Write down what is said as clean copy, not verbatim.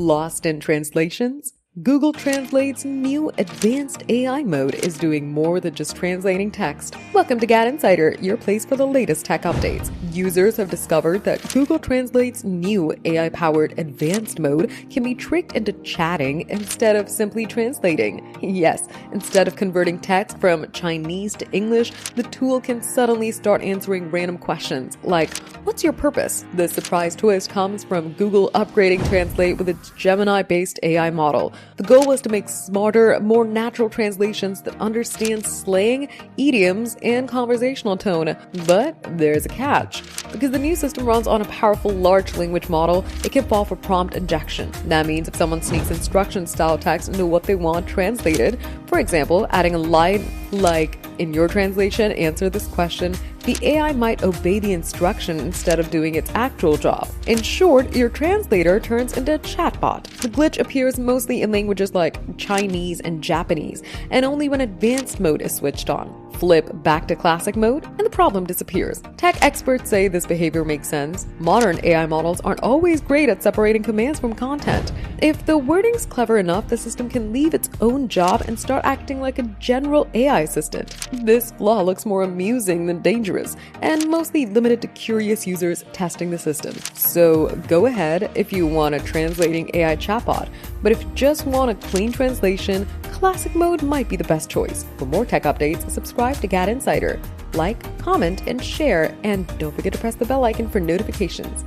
Lost in translations? Google Translate's new advanced AI mode is doing more than just translating text. Welcome to GadInsider, your place for the latest tech updates. Users have discovered that Google Translate's new AI-powered advanced mode can be tricked into chatting instead of simply translating. Yes, instead of converting text from Chinese to English, the tool can suddenly start answering random questions like, "What's your purpose?" The surprise twist comes from Google upgrading Translate with its Gemini-based AI model. The goal was to make smarter, more natural translations that understand slang, idioms, and conversational tone. But there's a catch. Because the new system runs on a powerful large language model, it can fall for prompt injection. That means if someone sneaks instruction-style text into what they want translated, for example, adding a line like, "In your translation, answer this question," the AI might obey the instruction instead of doing its actual job. In short, your translator turns into a chatbot. The glitch appears mostly in languages like Chinese and Japanese, and only when advanced mode is switched on. Flip back to classic mode, and the problem disappears. Tech experts say this behavior makes sense. Modern AI models aren't always great at separating commands from content. If the wording's clever enough, the system can leave its own job and start acting like a general AI assistant. This flaw looks more amusing than dangerous, and mostly limited to curious users testing the system. So go ahead if you want a translating AI chatbot, but if you just want a clean translation, classic mode might be the best choice. For more tech updates, subscribe to GadInsider. Like, comment, and share, and don't forget to press the bell icon for notifications.